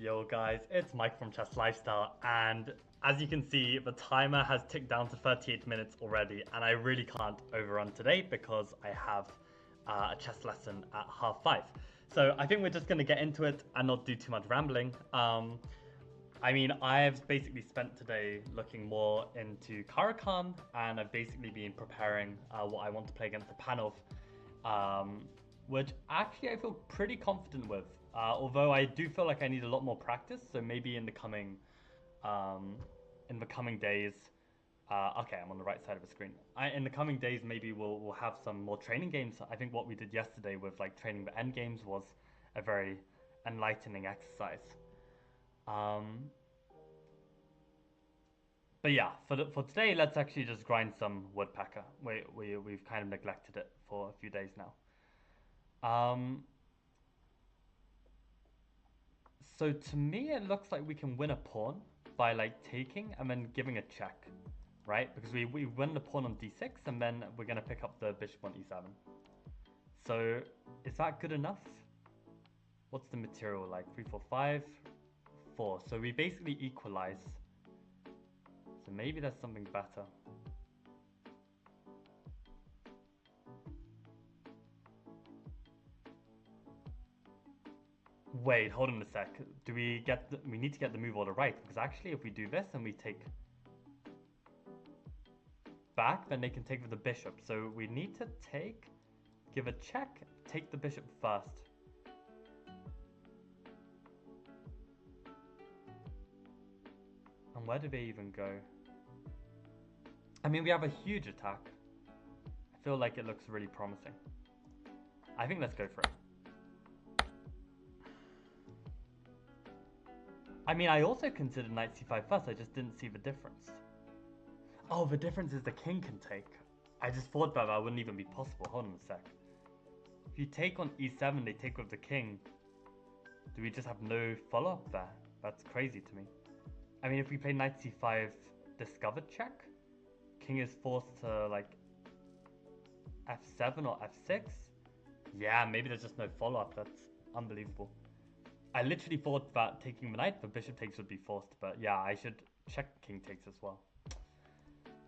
Yo guys, it's Mike from Chess Lifestyle, and as you can see, the timer has ticked down to 38 minutes already, and I really can't overrun today because I have a chess lesson at 5:30. So I think we're just going to get into it and not do too much rambling. I've basically spent today looking more into Caro-Kann, and I've basically been preparing what I want to play against the Panov, which actually I feel pretty confident with. Although I do feel like I need a lot more practice, so maybe in the coming days. Okay, I'm on the right side of the screen. In the coming days, maybe we'll have some more training games. I think what we did yesterday with like training the end games was a very enlightening exercise. But yeah, for today, let's actually just grind some woodpecker. We've kind of neglected it for a few days now. So to me, it looks like we can win a pawn by like taking and then giving a check, right? Because we win the pawn on d6 and then we're gonna pick up the bishop on e7. So is that good enough? What's the material like? 3, 4, 5, 4. So we basically equalize. So maybe there's something better. Wait, hold on a sec. Do we get we need to get the move order right, because actually if we do this and we take back, then they can take with the bishop. So we need to take, give a check, take the bishop first. And where do they even go? I mean, we have a huge attack. I feel like it looks really promising. I think let's go for it. I mean, I also considered knight c5 first, I just didn't see the difference. Oh, the difference is the king can take. I just thought that wouldn't even be possible. Hold on a sec. If you take on e7, they take with the king. Do we just have no follow-up there? That's crazy to me. I mean, if we play knight c5 discovered check, king is forced to like f7 or f6. Yeah, maybe there's just no follow-up. That's unbelievable. I literally thought that taking the knight, the bishop takes would be forced, but yeah, I should check king takes as well.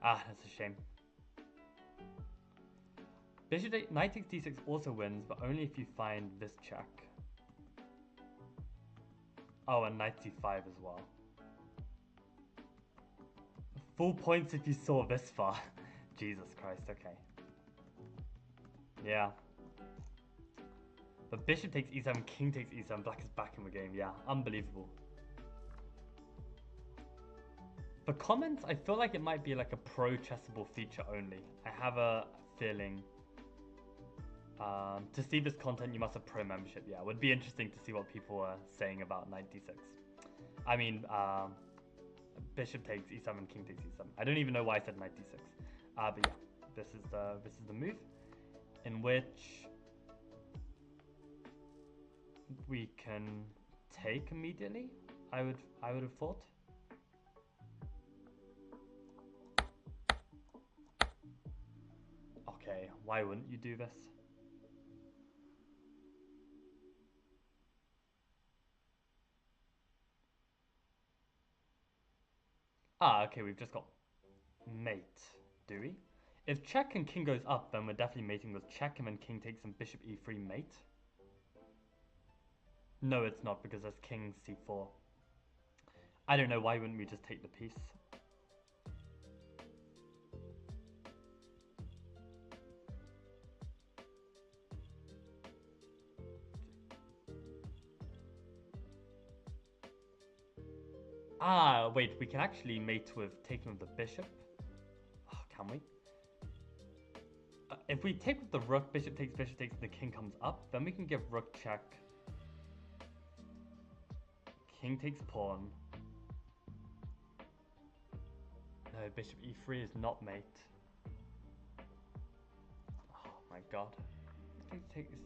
Ah, that's a shame. Knight takes d6 also wins, but only if you find this check. Oh, and knight c5 as well. Full points if you saw this far. Jesus Christ, okay. Yeah. But bishop takes e7, king takes e7, black is back in the game. Yeah, unbelievable. The comments, I feel like it might be like a pro chessable feature only. I have a feeling to see this content you must have pro membership. Yeah, it would be interesting to see what people are saying about knight d6. I mean, bishop takes e7, king takes e7. I don't even know why I said knight d6. But yeah, this is the move in which we can take immediately. I would have thought. Okay, why wouldn't you do this? Ah, okay, we've just got mate, do we? If check and king goes up, then we're definitely mating with check, and then king takes and bishop e3 mate. No, it's not, because there's king c4. I don't know, why wouldn't we just take the piece? Ah, wait, we can actually mate with taking with the bishop. Oh, can we? If we take with the rook, bishop takes, and the king comes up, then we can give rook check. King takes pawn. No, bishop e3 is not mate. Oh my god. Takes. Check.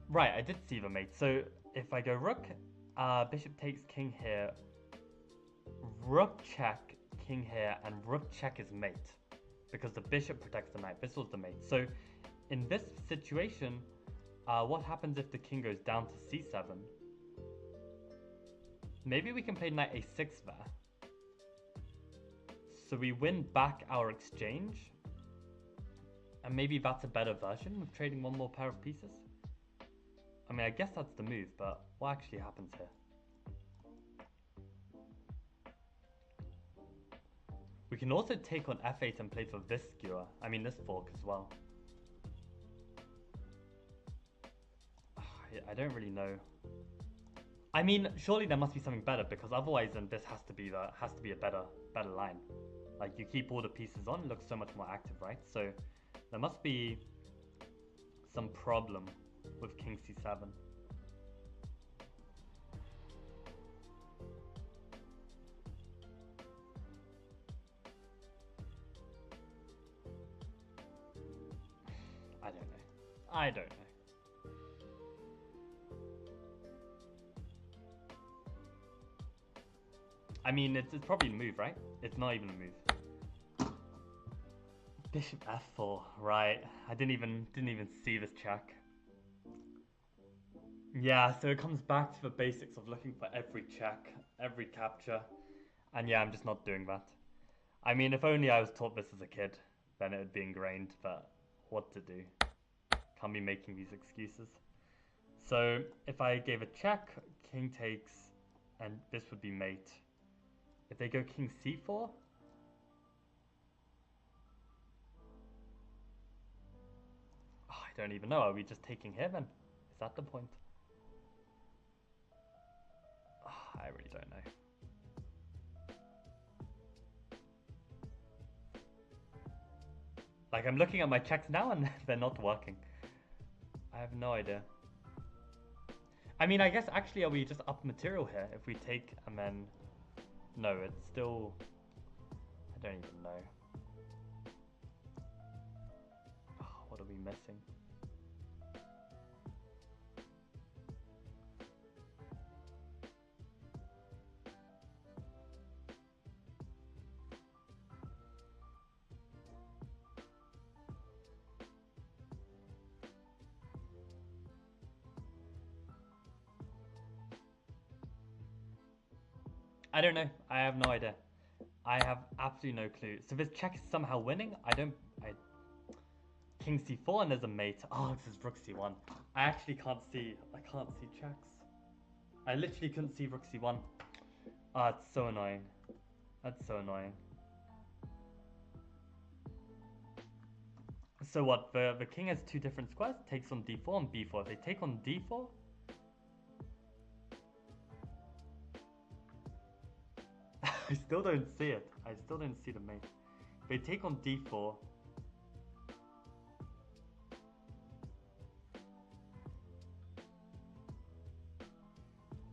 Right, I did see the mate. So if I go rook, bishop takes king here, rook check, king here, and rook check is mate. because the bishop protects the knight. This was the mate. So in this situation, what happens if the king goes down to c7? Maybe we can play knight a6 there. So we win back our exchange. And maybe that's a better version of trading one more pair of pieces. I mean, I guess that's the move, but what actually happens here? We can also take on f8 and play for this skewer. I mean, this fork as well. I don't really know. I mean, surely there must be something better, because otherwise then this has to be a better line. Like, you keep all the pieces on, it looks so much more active, right? So there must be some problem with king c7. I don't know. I mean, it's probably a move, right? It's not even a move. Bishop f4, right? I didn't even see this check. Yeah, so it comes back to the basics of looking for every check, every capture, and yeah, I'm just not doing that. I mean, if only I was taught this as a kid, then it would be ingrained. But what to do? Can't be making these excuses. So if I gave a check, king takes, and this would be mate. If they go king c4, oh, I don't even know. Are we just taking here then? Is that the point? Oh, I really don't know. Like, I'm looking at my checks now and they're not working. I have no idea. I mean, I guess actually are we just up material here if we take and then... No, it's still... I don't even know. Oh, what are we missing? I don't know. I have no idea. I have absolutely no clue. So this check is somehow winning? King c4 and there's a mate. Oh, this is rook c1. I actually can't see. I can't see checks. I literally couldn't see rook c1. Ah, it's so annoying. That's so annoying. So what? The king has two different squares. Takes on d4 and b4. If they take on d4... I still don't see it. I still don't see the mate. If they take on d4...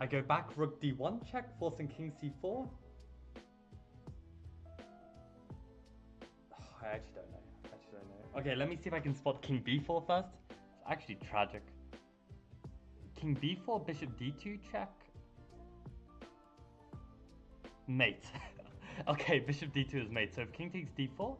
I go back, rook d1 check, forcing king c4. Oh, I actually don't know. Okay, let me see if I can spot king b4 first. It's actually tragic. King b4, bishop d2 check. Mate. Okay, bishop d2 is mate. So if king takes d4...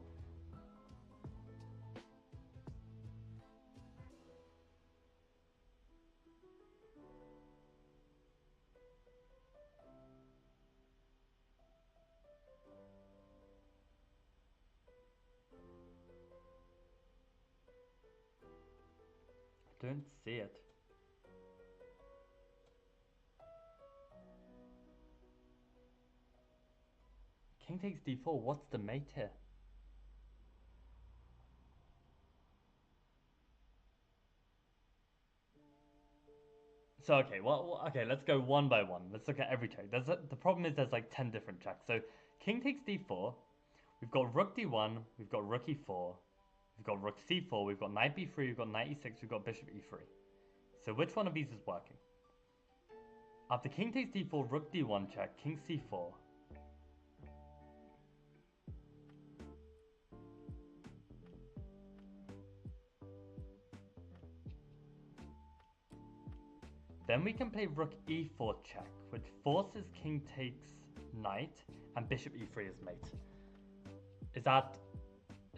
Don't see it. King takes d4, what's the mate here? So okay, okay, let's go one by one. Let's look at every check. The problem is there's like 10 different checks. So king takes d4, we've got rook d1, we've got rook e4, we've got rook c4, we've got knight b3, we've got knight e6, we've got bishop e3. So which one of these is working? After king takes d4, rook d1 check, king c4. Then we can play rook e4 check, which forces king takes knight, and bishop e3 is mate. Is that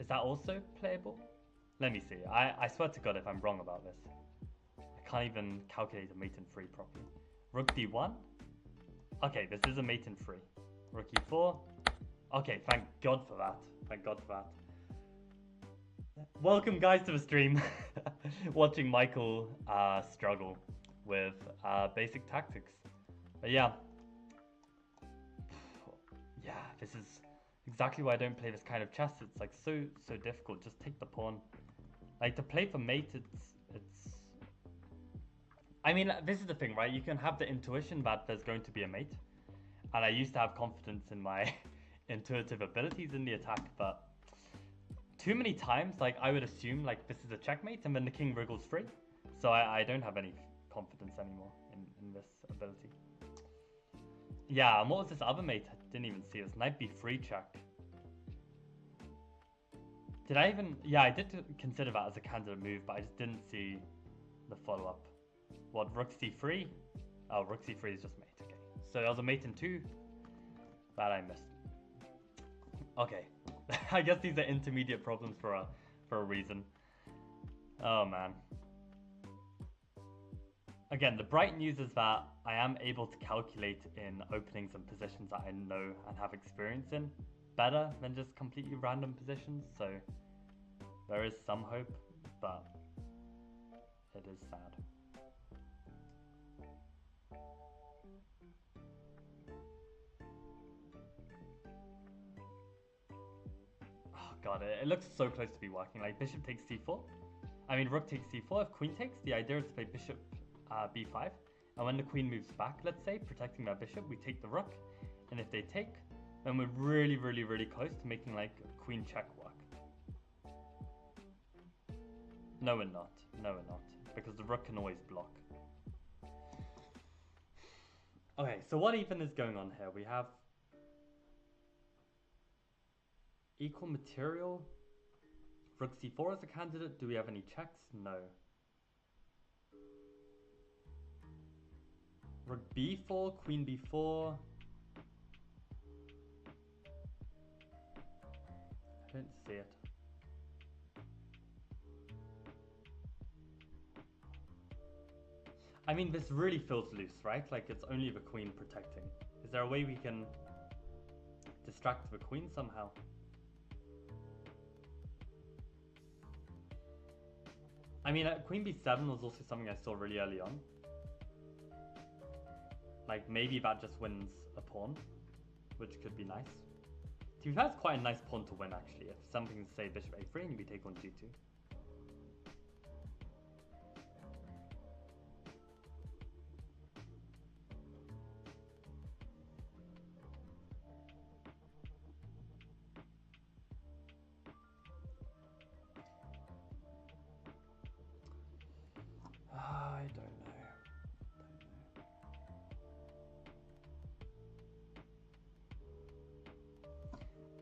Is that also playable? Let me see. I swear to God if I'm wrong about this. I can't even calculate a mate in 3 properly. Rook d1? Okay, this is a mate in 3. Rook e4. Okay, thank God for that. Thank God for that. Welcome guys to the stream. Watching Michael struggle with basic tactics. But yeah. Yeah, this is exactly why I don't play this kind of chess. It's like so difficult. Just take the pawn. Like to play for mate, it's I mean, this is the thing, right? You can have the intuition that there's going to be a mate. And I used to have confidence in my intuitive abilities in the attack, but too many times, like, I would assume, like, this is a checkmate, and then the king wriggles free. So I don't have any confidence anymore in this ability. Yeah, and what was this other mate? I didn't even see. It was knight b3 check. Did I even... Yeah, I did consider that as a candidate move, but I just didn't see the follow-up. What, rook c3? Oh, rook c3 is just mate, okay. So there was a mate in 2 that I missed. Okay. I guess these are intermediate problems for a reason. Oh man. Again, the bright news is that I am able to calculate in openings and positions that I know and have experience in better than just completely random positions, so there is some hope, but it is sad. Oh god, it looks so close to be working. Like bishop takes c4. I mean rook takes c4. If queen takes, the idea is to play bishop b5. And when the queen moves back, let's say, protecting that bishop, we take the rook. And if they take, then we're really close to making like queen check work. No, we're not. No, we're not. Because the rook can always block. Okay, so what even is going on here? We have equal material. Rook c4 as a candidate. Do we have any checks? No. Rook b4, queen b4. I don't see it. I mean, this really feels loose, right? Like it's only the queen protecting. Is there a way we can distract the queen somehow? I mean, queen b7 was also something I saw really early on. Like maybe that just wins a pawn, which could be nice. To be fair, it's quite a nice pawn to win actually. If something say bishop a3 and we take on g2. I don't know.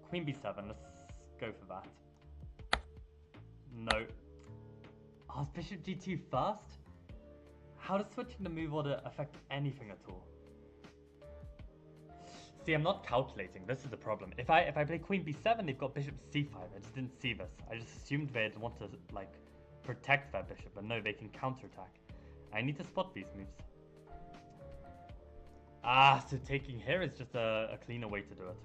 Queen b7, let's go for that. No. Oh, is bishop g2 first? How does switching the move order affect anything at all? See, I'm not calculating. This is the problem. If I play queen b7, they've got bishop c5. I just didn't see this. I just assumed they'd want to like protect their bishop, but no, they can counterattack. I need to spot these moves. Ah, so taking here is just a cleaner way to do it.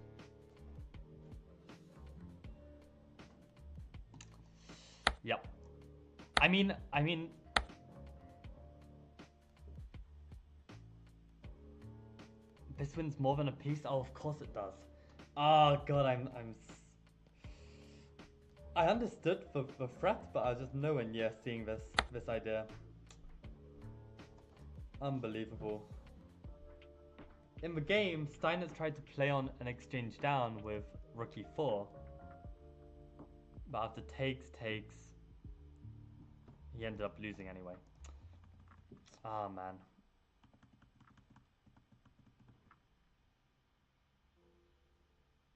Yep. I mean, this wins more than a piece. Oh, of course it does. Oh god, I understood the threat, but I was just nowhere near seeing this idea. Unbelievable. In the game, Steinitz tried to play on an exchange down with rook e4, but after takes, he ended up losing anyway. Ah, man.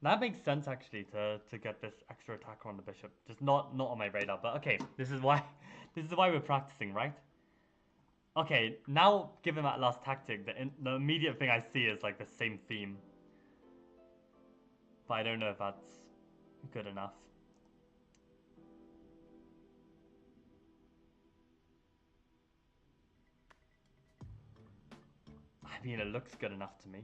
That makes sense actually to get this extra attacker on the bishop. Just not on my radar, but okay, this is why we're practicing, right? Okay, now given that last tactic, the immediate thing I see is like the same theme. But I don't know if that's good enough. I mean, it looks good enough to me.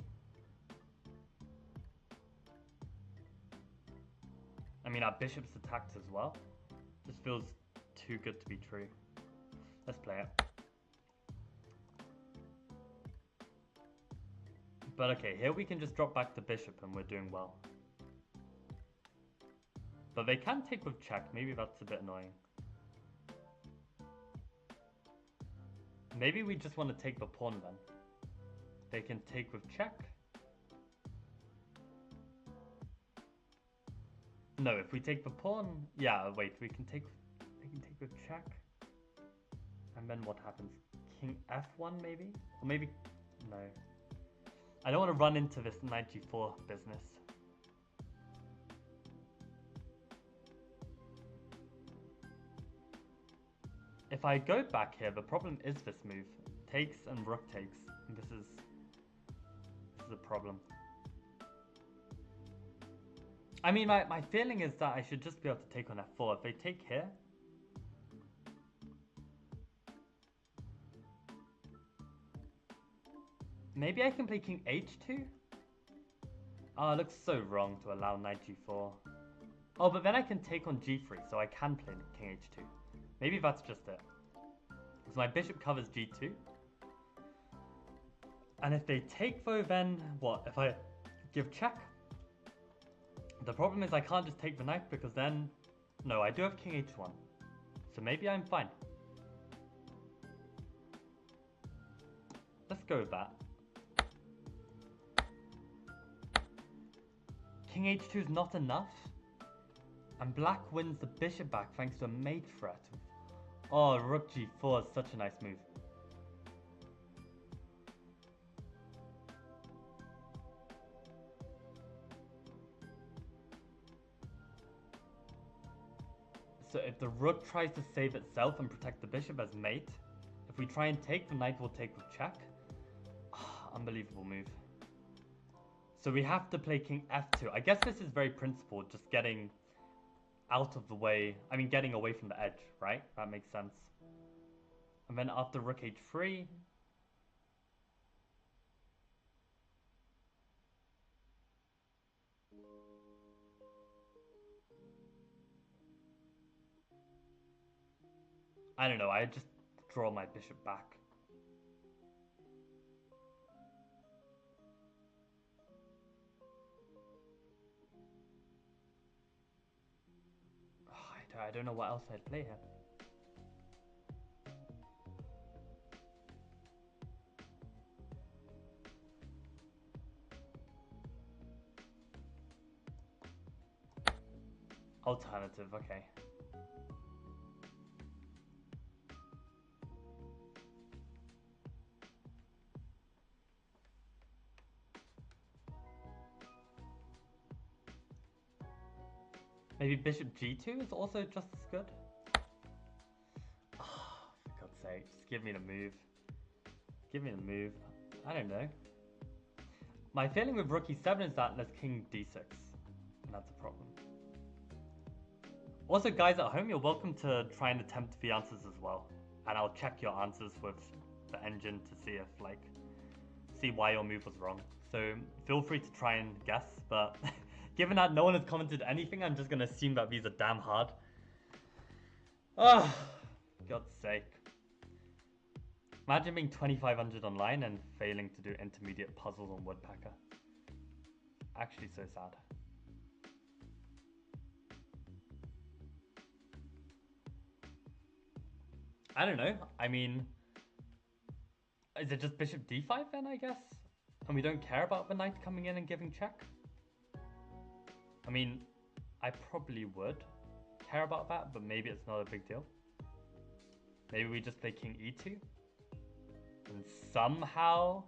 I mean, our bishop's attacked as well. This feels too good to be true. Let's play it. But okay, here we can just drop back the bishop and we're doing well. But they can take with check. Maybe that's a bit annoying. Maybe we just want to take the pawn then. They can take with check. No, if we take the pawn... Yeah, wait, they can take with check. And then what happens? King f1 maybe? Or maybe... No. I don't want to run into this knight g4 business. If I go back here, the problem is this move. Takes and rook takes. And this is a problem. I mean, my feeling is that I should just be able to take on f4. If they take here... Maybe I can play king h2? Oh, it looks so wrong to allow knight g4. Oh, but then I can take on g3, so I can play king h2. Maybe that's just it. Because my bishop covers g2. And if they take though, then what? If I give check? The problem is I can't just take the knight because then... No, I do have king h1. So maybe I'm fine. Let's go with that. King h2 is not enough. And black wins the bishop back thanks to a mate threat. Oh, rook g4 is such a nice move. So if the rook tries to save itself and protect the bishop as mate, if we try and take, the knight will take with check. Oh, unbelievable move. So we have to play king f2. I guess this is very principled, just getting out of the way. I mean, getting away from the edge, right? That makes sense. And then after rook h3... I don't know, I just draw my bishop back. Oh, I don't know what else I'd play here. Alternative, okay. Maybe bishop g2 is also just as good? Oh, for God's sake, just give me the move. Give me the move. I don't know. My feeling with rook e7 is that there's king d6. And that's a problem. Also, guys at home, you're welcome to try and attempt the answers as well. And I'll check your answers with the engine to see if, like, see why your move was wrong. So feel free to try and guess, but given that no one has commented anything, I'm just going to assume that these are damn hard. Oh, God's sake. Imagine being 2500 online and failing to do intermediate puzzles on Woodpecker. Actually so sad. I don't know. I mean, is it just bishop d5 then, I guess? And we don't care about the knight coming in and giving check? I mean, I probably would care about that, but maybe it's not a big deal. Maybe we just play king e2? And somehow...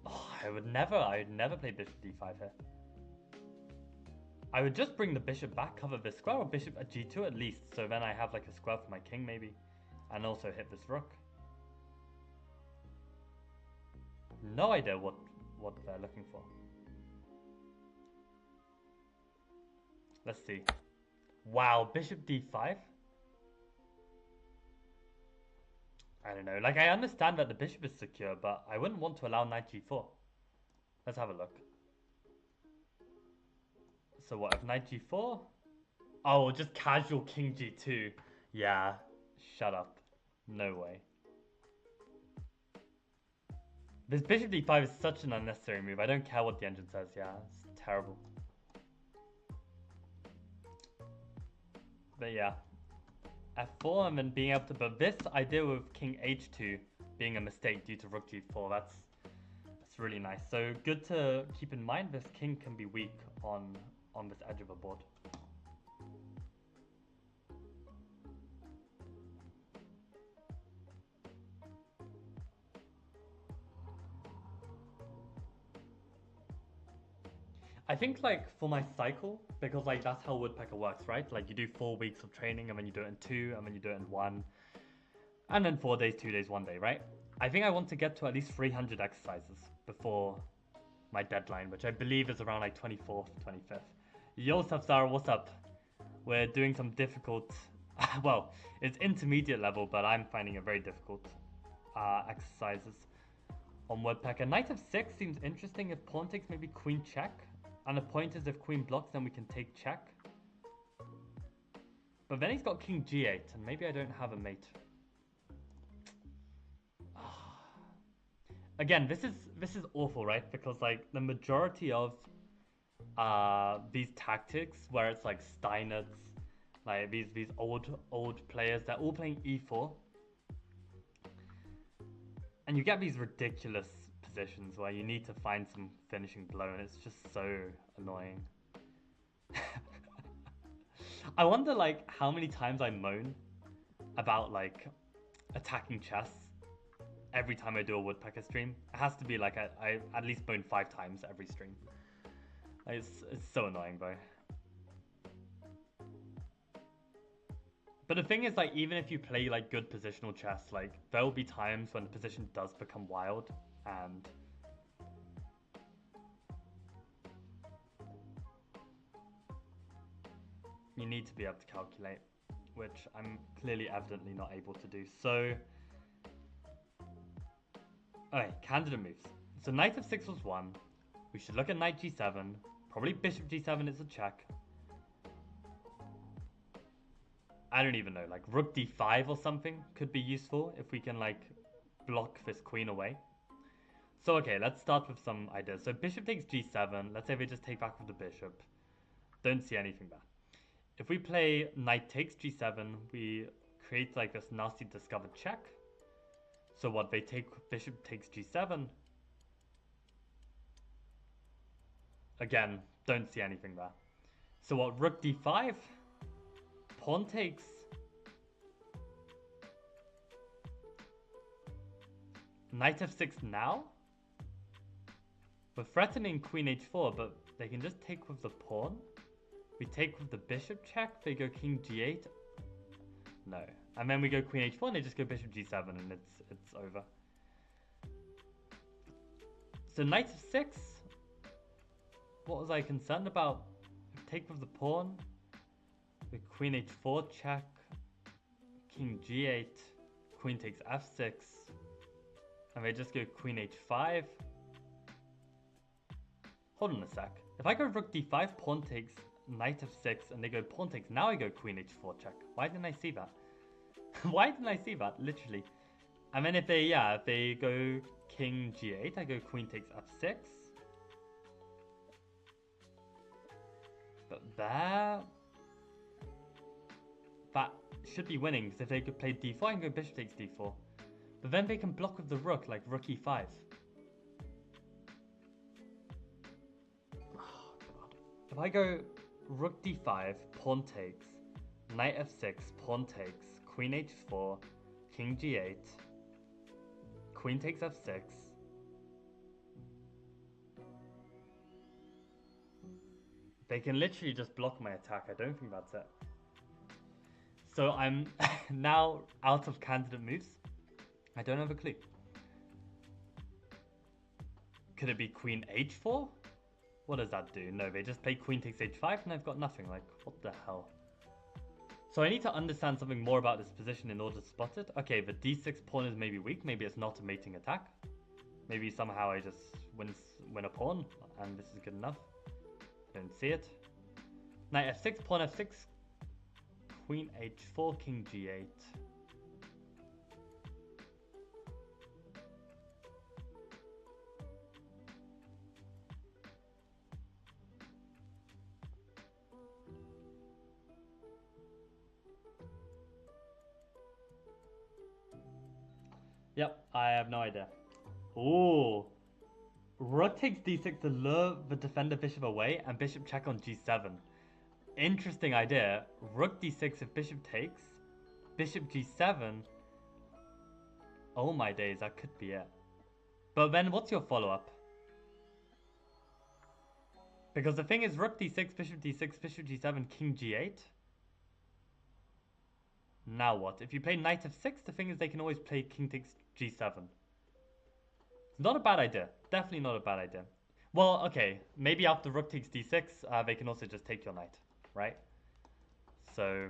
Oh, I would never play bishop d5 here. I would just bring the bishop back, cover this square, or bishop at g2 at least, so then I have like a square for my king maybe. And also hit this rook. No idea what they're looking for. Let's see. Wow, bishop d5? I don't know. Like, I understand that the bishop is secure, but I wouldn't want to allow knight g4. Let's have a look. So what, if knight g4? Oh, just casual king g2. Yeah, shut up. No way. This bishop d5 is such an unnecessary move. I don't care what the engine says. Yeah, it's terrible. But yeah, f4 and then being able to... But this idea with king h2 being a mistake due to rook g4, that's really nice. So good to keep in mind this king can be weak on this edge of a board. I think like for my cycle, because like that's how Woodpecker works, right? Like you do 4 weeks of training and then you do it in 2 and then you do it in 1. And then 4 days, 2 days, 1 day, right? I think I want to get to at least 300 exercises before my deadline, which I believe is around like 24th, 25th. Yo, Zara, what's up? We're doing some difficult, well, it's intermediate level, but I'm finding it very difficult exercises on Woodpecker. Knight f6 seems interesting if pawn takes maybe queen check. And the point is if queen blocks, then we can take check. But then he's got king g8, and maybe I don't have a mate. Again, this is awful, right? Because like the majority of these tactics, where it's like Steinitz, like these old players, they're all playing e4, and you get these ridiculous positions where you need to find some finishing blow, and it's just so annoying. I wonder like how many times I moan about like attacking chess every time I do a Woodpecker stream. It has to be like I at least moan 5 times every stream. It's so annoying, bro. But the thing is, like, even if you play like good positional chess, like there will be times when the position does become wild, and you need to be able to calculate, which I'm clearly evidently not able to do. So, okay, candidate moves. So knight f6 was 1. We should look at knight g7. Probably bishop g7 is a check. I don't even know, like rook d5 or something could be useful if we can like block this queen away. So okay, let's start with some ideas. So bishop takes g7. Let's say we just take back with the bishop. Don't see anything bad. If we play knight takes g7, we create like this nasty discovered check. So what, they take bishop takes g7. Again, don't see anything there. So what, rook d5? Pawn takes. Knight f6 now? We're threatening queen h4, but they can just take with the pawn. We take with the bishop check, they go king g8. No. And then we go queen h4 and they just go bishop g7 and it's over. So knight f6. What was I concerned about? Take with the pawn. The queen h4 check. King g8. Queen takes f6. And they just go queen h5. Hold on a sec. If I go rook d5, pawn takes knight f6, and they go pawn takes, now I go queen h4 check. Why didn't I see that? Why didn't I see that? Literally. And then if they go king g8, I go queen takes f6. But that should be winning, because if they could play d4, I can go bishop takes d4. But then they can block with the rook, like rook e5. Oh, God. If I go rook d5, pawn takes, knight f6, pawn takes, queen h4, king g8, queen takes f6. They can literally just block my attack. I don't think that's it. So I'm now out of candidate moves. I don't have a clue. Could it be queen h4? What does that do? No, they just play queen takes h5 and I've got nothing. Like, what the hell? So I need to understand something more about this position in order to spot it. Okay, the d6 pawn is maybe weak. Maybe it's not a mating attack. Maybe somehow I just win a pawn, and this is good enough. I don't see it. Knight f6, pawn f6, queen h4, king g8. Yep, I have no idea. Ooh. Rook takes d6 to lure the defender bishop away, and bishop check on g7. Interesting idea. Rook d6 if bishop takes. Bishop g7. Oh my days, that could be it. But then what's your follow-up? Because the thing is rook d6, bishop d6, bishop g7, king g8. Now what? If you play knight f6, the thing is they can always play king takes g7. It's not a bad idea. Definitely not a bad idea. Well, okay. Maybe after rook takes d6, they can also just take your knight, right? So,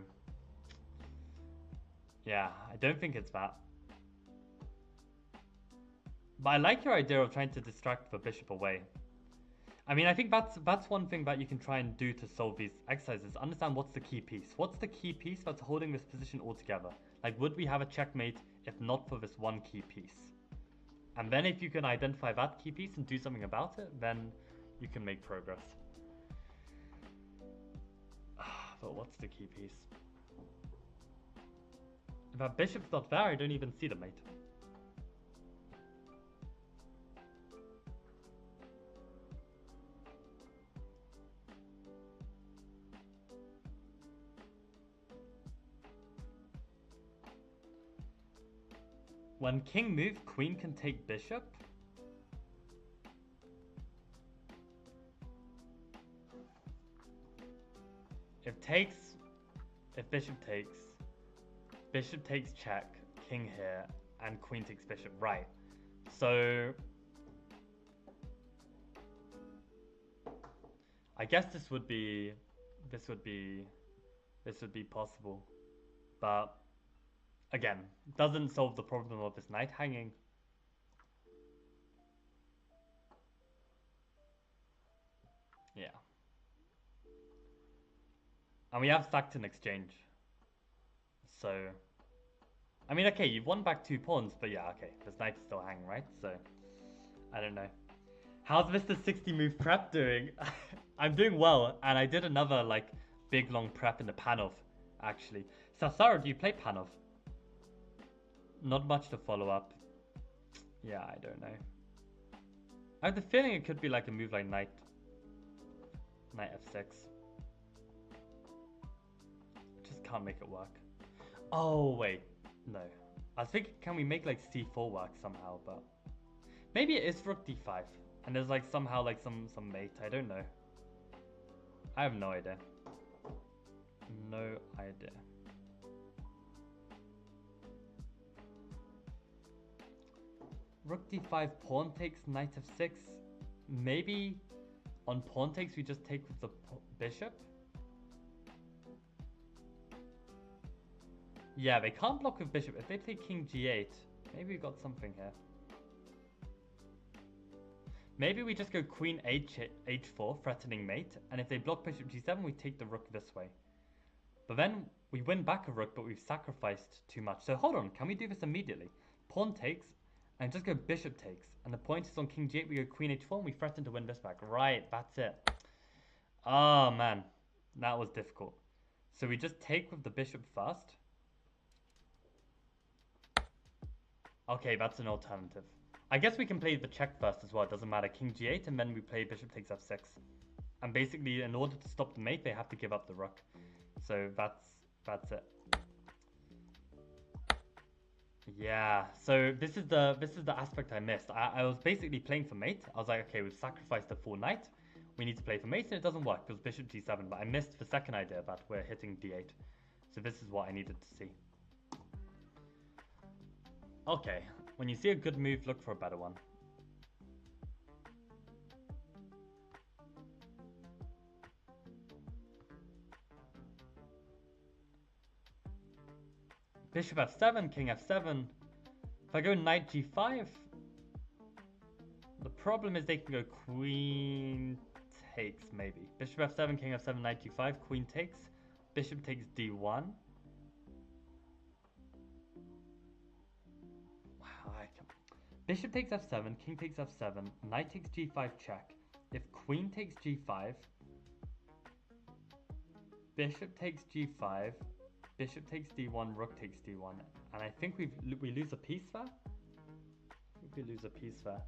yeah, I don't think it's that. But I like your idea of trying to distract the bishop away. I mean, I think that's one thing that you can try and do to solve these exercises. Understand what's the key piece. What's the key piece that's holding this position all together? Like, would we have a checkmate if not for this one key piece? And then if you can identify that key piece and do something about it, then you can make progress. But what's the key piece? If that bishop's not there, I don't even see the mate. When king moves, queen can take bishop. If bishop takes check, king here, and queen takes bishop, right. So, I guess this would be possible. But, again, doesn't solve the problem of this knight hanging. Yeah. And we have sacked an exchange. So, I mean, okay, you've won back 2 pawns, but yeah, okay, this knight is still hanging, right? So, I don't know. How's Mr. 60 move prep doing? I'm doing well, and I did another, like, big long prep in the Panov, actually. Sasaro, do you play Panov? Not much to follow up. Yeah, I don't know. I have the feeling it could be like a move like knight f6. Just can't make it work. Oh, wait. No. I was thinking, can we make like c4 work somehow, but... Maybe it is rook d5. And there's like somehow like some mate. I don't know. I have no idea. No idea. Rook d5, pawn takes, knight f6. Maybe on pawn takes we just take with the bishop? Yeah, they can't block with bishop. If they play king g8, maybe we got something here. Maybe we just go queen h4, threatening mate, and if they block bishop g7, we take the rook this way. But then we win back a rook, but we've sacrificed too much. So hold on, can we do this immediately? Pawn takes, and just go bishop takes, and the point is on king g8, we go queen h4, and we threaten to win this back. Right, that's it. Oh man, that was difficult. So we just take with the bishop first. Okay, that's an alternative. I guess we can play the check first as well, it doesn't matter. King g8, and then we play bishop takes f6. And basically, in order to stop the mate, they have to give up the rook. So that's it. Yeah, so this is the aspect I missed. I was basically playing for mate. I was like, okay, we've sacrificed the full knight. We need to play for mate, and it doesn't work because bishop g7. But I missed the second idea that we're hitting d8. So this is what I needed to see. Okay, when you see a good move, look for a better one. bishop f7, king f7. If I go knight g5, the problem is they can go queen takes, maybe. Bishop f7, king f7, knight g5, queen takes. Bishop takes d1. Wow, bishop takes f7, king takes f7, knight takes g5 check. If queen takes g5, bishop takes g5, bishop takes d1, rook takes d1, and I think we lose a piece there. I think we lose a piece there.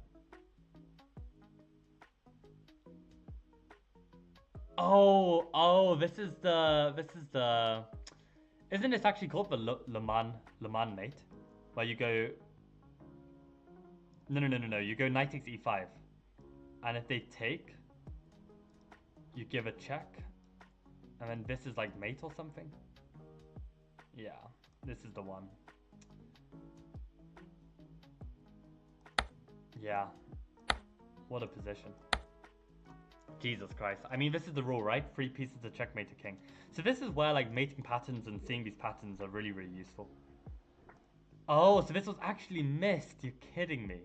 Oh, this is the. Isn't this actually called the Le Mans mate, where you go? No. You go knight takes e5, and if they take, you give a check, and then this is like mate or something. Yeah, this is the one. Yeah, what a position. Jesus Christ. I mean, this is the rule, right? 3 pieces to checkmate a king. So this is where like mating patterns and seeing these patterns are really, really useful. Oh, so this was actually missed. You're kidding me.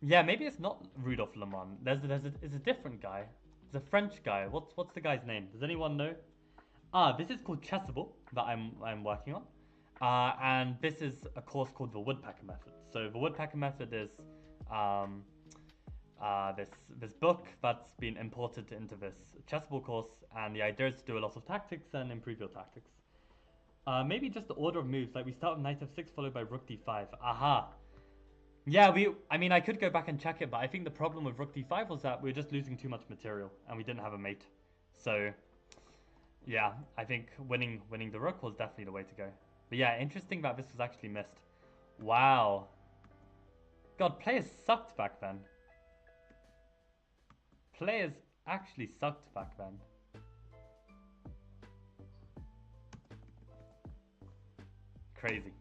Yeah, maybe it's not Rudolf Le Mans. It's a different guy. It's a French guy. What's the guy's name? Does anyone know? This is called Chessable that I'm working on. And this is a course called the Woodpecker Method. So the Woodpecker Method is this book that's been imported into this Chessable course, and the idea is to do a lot of tactics and improve your tactics. Maybe just the order of moves, like we start with knight f6 followed by rook d5. Aha. Yeah, I mean, I could go back and check it, but I think the problem with rook d5 was that we were just losing too much material, and we didn't have a mate. So, yeah, I think winning the rook was definitely the way to go. But yeah, interesting that this was actually missed. Wow. God, players sucked back then. Players actually sucked back then. Crazy.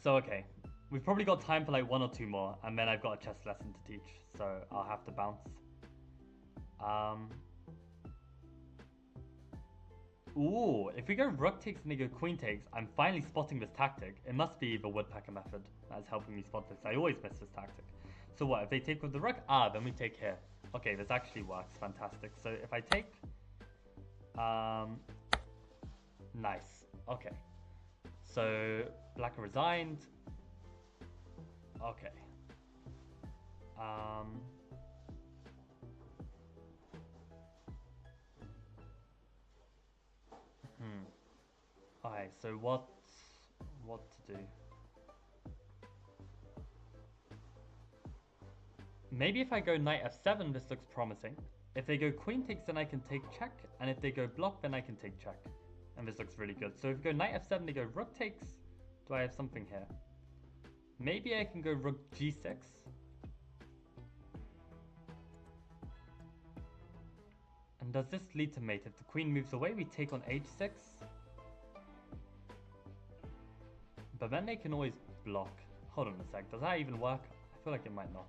So, okay. We've probably got time for like 1 or 2 more, and then I've got a chess lesson to teach, so I'll have to bounce. Ooh, if we go rook takes and they go queen takes, I'm finally spotting this tactic. It must be the Woodpecker Method that's helping me spot this. I always miss this tactic. So what, if they take with the rook? Then we take here. Okay, this actually works. Fantastic. So if I take... nice. Okay. So, black resigned. Okay. Alright, so what to do? Maybe if I go knight f7, this looks promising. If they go queen takes, then I can take check, and if they go block, then I can take check. And this looks really good. So if we go knight f7, they go rook takes. Do I have something here? Maybe I can go rook g6. And does this lead to mate? If the queen moves away, we take on h6. But then they can always block. Hold on a sec. Does that even work? I feel like it might not.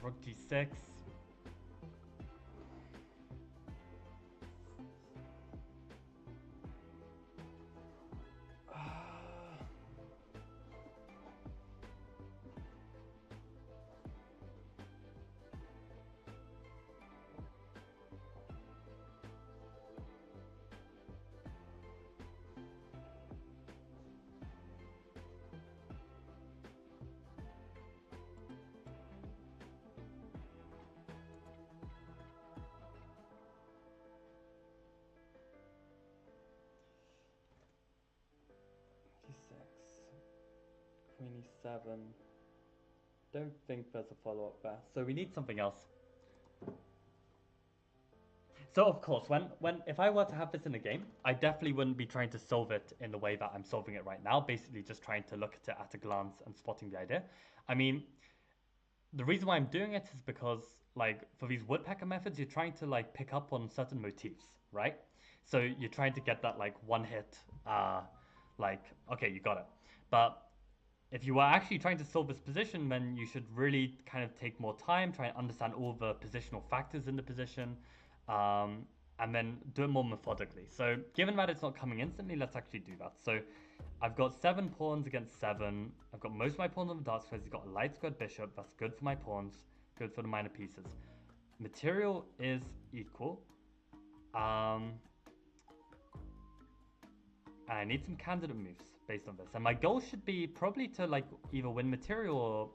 Rook g6. Queen e7. Don't think there's a follow-up there. So we need something else. So of course, if I were to have this in a game, I definitely wouldn't be trying to solve it in the way that I'm solving it right now. Basically just trying to look at it at a glance and spotting the idea. I mean, the reason why I'm doing it is because like for these woodpecker methods, you're trying to like pick up on certain motifs, right? So you're trying to get that like one hit, like, okay, you got it. But if you were actually trying to solve this position, then you should really kind of take more time, try and understand all the positional factors in the position, um, and then do it more methodically. So given that it's not coming instantly, let's actually do that. So I've got 7 pawns against 7. I've got most of my pawns on the dark squares. He's got a light squared bishop. That's good for my pawns, good for the minor pieces. Material is equal. And I need some candidate moves based on this. And my goal should be probably to like either win material or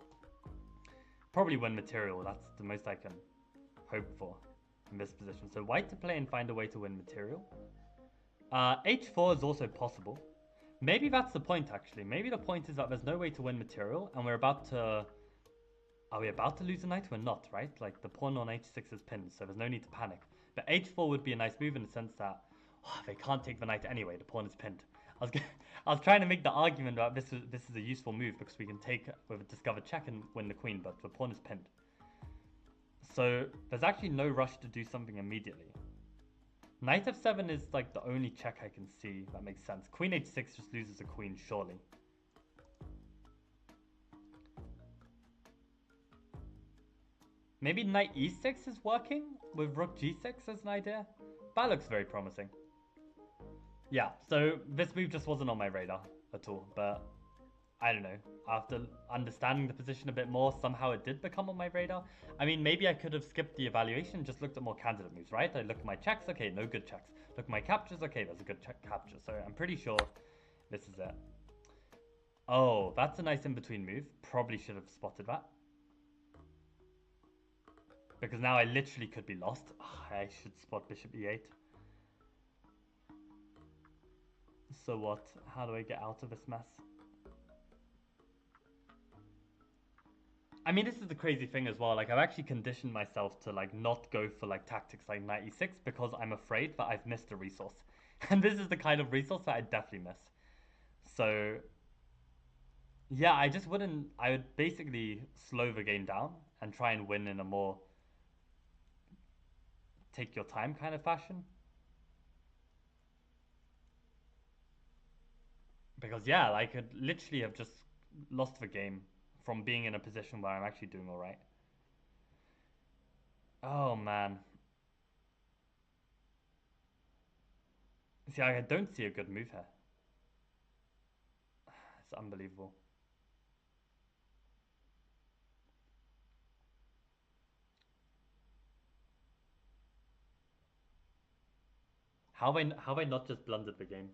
probably win material. That's the most I can hope for in this position. So white to play and find a way to win material. H4 is also possible. Maybe that's the point actually. Maybe the point is that there's no way to win material and we're about to... Are we about to lose a knight? We're not, right? Like the pawn on H6 is pinned, so there's no need to panic. But H4 would be a nice move in the sense that they can't take the knight anyway. The pawn is pinned. I was trying to make the argument that this is a useful move because we can take with a discovered check and win the queen, but the pawn is pinned. So there's actually no rush to do something immediately. Knight f7 is like the only check I can see that makes sense. Queen h6 just loses a queen, surely. Maybe knight e6 is working with rook g6 as an idea? That looks very promising. Yeah, so this move just wasn't on my radar at all, but I don't know. After understanding the position a bit more, somehow it did become on my radar. I mean, maybe I could have skipped the evaluation and just looked at more candidate moves, right? I look at my checks, okay, no good checks. Look at my captures, okay, there's a good capture. So I'm pretty sure this is it. Oh, that's a nice in-between move. Probably should have spotted that. Because now I literally could be lost. Oh, I should spot bishop e8. So what? How do I get out of this mess? I mean, this is the crazy thing as well. Like, I've actually conditioned myself to like not go for like tactics like knight e6 because I'm afraid that I've missed a resource. And this is the kind of resource that I definitely miss. So yeah, I just wouldn't... I would basically slow the game down and try and win in a more take your time kind of fashion. Because yeah, I could literally have just lost the game from being in a position where I'm actually doing all right. Oh man. See, I don't see a good move here. It's unbelievable. How have I not just blundered the game?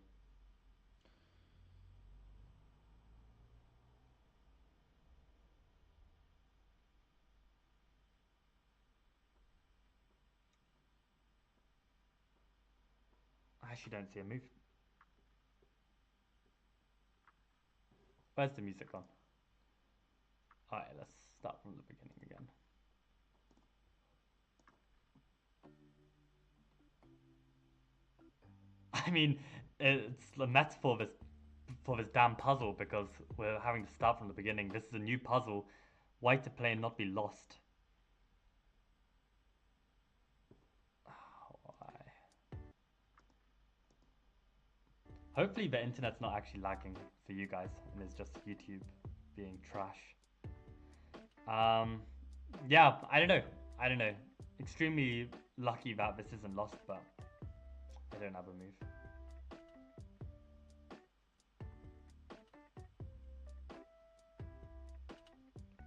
I actually don't see a move. Where's the music gone? Alright, let's start from the beginning again. I mean, it's a metaphor for this damn puzzle because we're having to start from the beginning. This is a new puzzle. White to play and not be lost. Why? Hopefully the internet's not actually lagging for you guys and it's just YouTube being trash. Yeah, I don't know. I don't know. Extremely lucky that this isn't lost, but I don't have a move.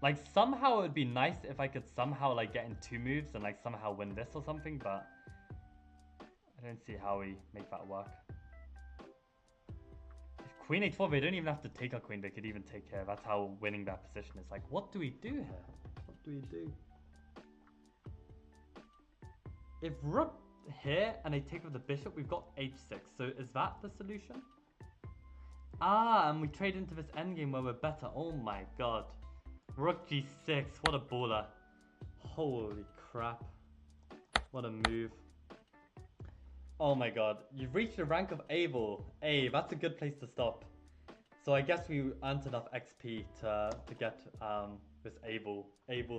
Like, somehow it would be nice if I could somehow, like, get in 2 moves and, like, somehow win this or something, but I don't see how we make that work. If Queen h4, they don't even have to take our queen, they could even take care. That's how winning that position is. Like, what do we do here? What do we do? If rook here and they take with the bishop, we've got h6. So is that the solution? Ah, and we trade into this endgame where we're better. Oh my god. Rook g6, what a baller. Holy crap. What a move. Oh my god, you've reached the rank of able. Hey, that's a good place to stop. So I guess we earned enough XP to get this able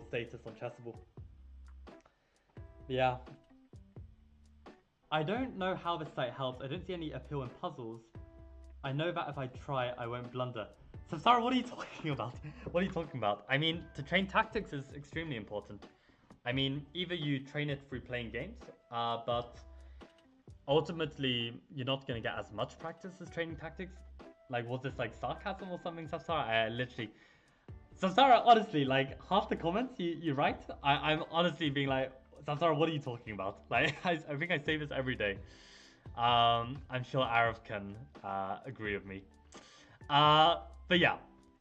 status on Chessable. Yeah. I don't know how this site helps. I don't see any appeal in puzzles. I know that if I try, I won't blunder. Samsara, what are you talking about? What are you talking about? I mean, to train tactics is extremely important. I mean, either you train it through playing games, but ultimately you're not gonna get as much practice as training tactics. Like, was this like sarcasm or something, Samsara? I literally, Samsara, honestly, like half the comments you write, I'm honestly being like, Samsara, what are you talking about? Like, I think I say this every day. I'm sure Arav can agree with me. But yeah,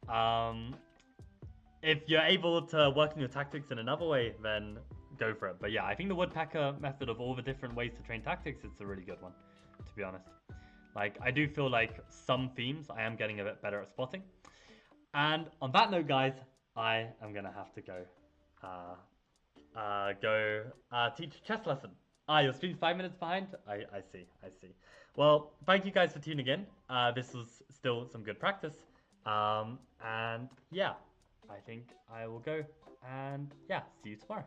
um, if you're able to work on your tactics in another way, then go for it. But yeah, I think the woodpecker method of all the different ways to train tactics, it's a really good one, to be honest. Like, I do feel like some themes I am getting a bit better at spotting. And on that note, guys, I am gonna have to teach a chess lesson. Your stream's 5 minutes behind? I see, I see. Well, thank you guys for tuning in. This was still some good practice. And yeah, I think I will go and yeah, see you tomorrow.